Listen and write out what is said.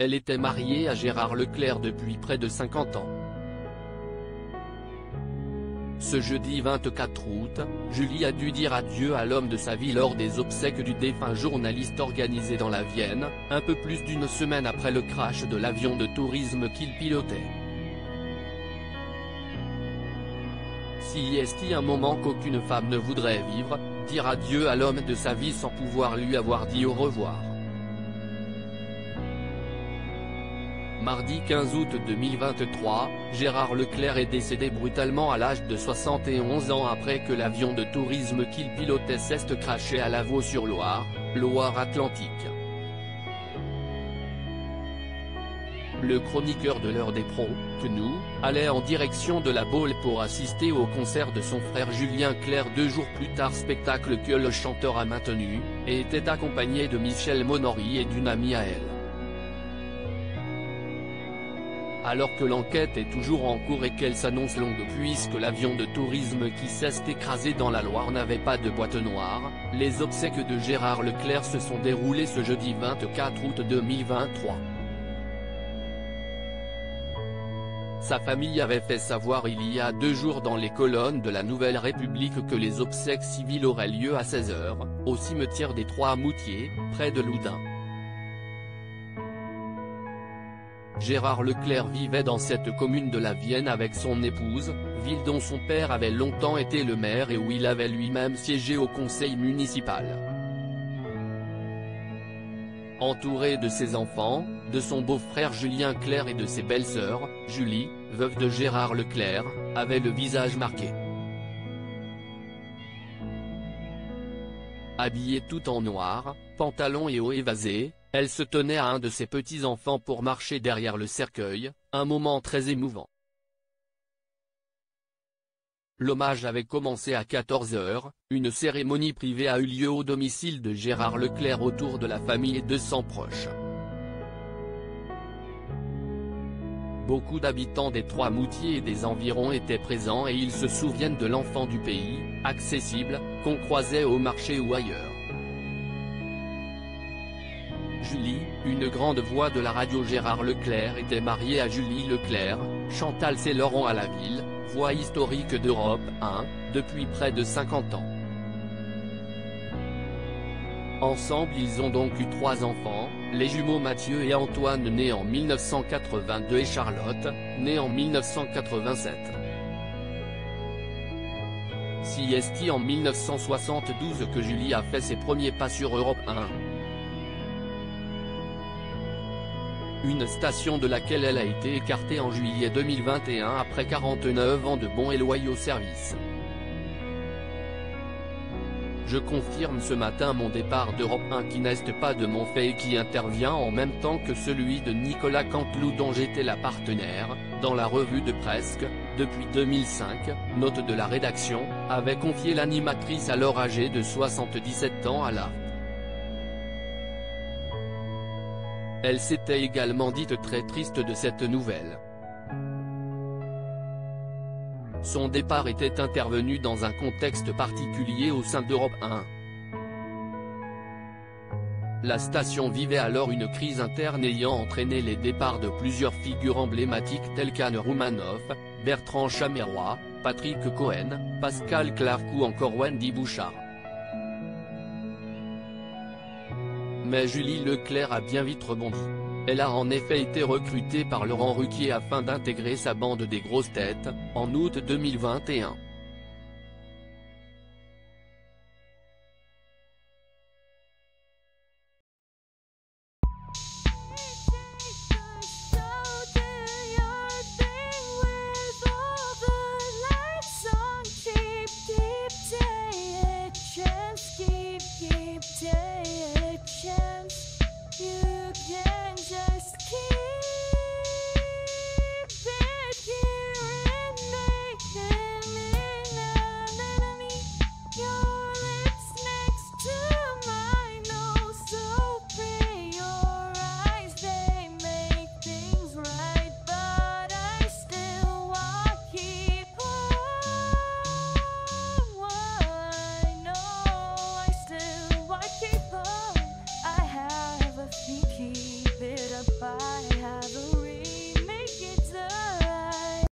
Elle était mariée à Gérard Leclerc depuis près de 50 ans. Ce jeudi 24 août, Julie a dû dire adieu à l'homme de sa vie lors des obsèques du défunt journaliste organisées dans la Vienne, un peu plus d'une semaine après le crash de l'avion de tourisme qu'il pilotait. Si est-il un moment qu'aucune femme ne voudrait vivre, dire adieu à l'homme de sa vie sans pouvoir lui avoir dit au revoir. Mardi 15 août 2023, Gérard Leclerc est décédé brutalement à l'âge de 71 ans après que l'avion de tourisme qu'il pilotait s'est crashé à Lavaux-sur-Loire, Loire-Atlantique. Le chroniqueur de l'heure des pros, Quenu, allait en direction de la Baule pour assister au concert de son frère Julien Clerc 2 jours plus tard, spectacle que le chanteur a maintenu, et était accompagné de Michel Monory et d'une amie à elle. Alors que l'enquête est toujours en cours et qu'elle s'annonce longue puisque l'avion de tourisme qui s'est écrasé dans la Loire n'avait pas de boîte noire, les obsèques de Gérard Leclerc se sont déroulées ce jeudi 24 août 2023. Sa famille avait fait savoir il y a 2 jours dans les colonnes de la Nouvelle République que les obsèques civiles auraient lieu à 16 h, au cimetière des Trois-Moutiers, près de Loudun. Gérard Leclerc vivait dans cette commune de la Vienne avec son épouse, ville dont son père avait longtemps été le maire et où il avait lui-même siégé au conseil municipal. Entouré de ses enfants, de son beau-frère Julien Clerc et de ses belles-sœurs, Julie, veuve de Gérard Leclerc, avait le visage marqué. Habillée tout en noir, pantalon et haut évasé, elle se tenait à un de ses petits-enfants pour marcher derrière le cercueil, un moment très émouvant. L'hommage avait commencé à 14 h, une cérémonie privée a eu lieu au domicile de Gérard Leclerc autour de la famille et de ses proches. Beaucoup d'habitants des Trois-Moutiers et des environs étaient présents et ils se souviennent de l'enfant du pays, accessible, qu'on croisait au marché ou ailleurs. Julie, une grande voix de la radio Gérard Leclerc était mariée à Julie Leclerc, Chantal Laurent à la ville, voix historique d'Europe 1, depuis près de 50 ans. Ensemble ils ont donc eu 3 enfants, les jumeaux Mathieu et Antoine nés en 1982 et Charlotte, née en 1987. Si est-il en 1972 que Julie a fait ses premiers pas sur Europe 1. Une station de laquelle elle a été écartée en juillet 2021 après 49 ans de bons et loyaux services. Je confirme ce matin mon départ d'Europe 1 qui n'est pas de mon fait et qui intervient en même temps que celui de Nicolas Canteloup dont j'étais la partenaire, dans la revue de presse, depuis 2005, note de la rédaction, avait confié l'animatrice alors âgée de 77 ans à l'ART. Elle s'était également dite très triste de cette nouvelle. Son départ était intervenu dans un contexte particulier au sein d'Europe 1. La station vivait alors une crise interne ayant entraîné les départs de plusieurs figures emblématiques telles qu'Anne Roumanoff, Bertrand Chameroy, Patrick Cohen, Pascal Clark ou encore Wendy Bouchard. Mais Julie Leclerc a bien vite rebondi. Elle a en effet été recrutée par Laurent Ruquier afin d'intégrer sa bande des grosses têtes, en août 2021.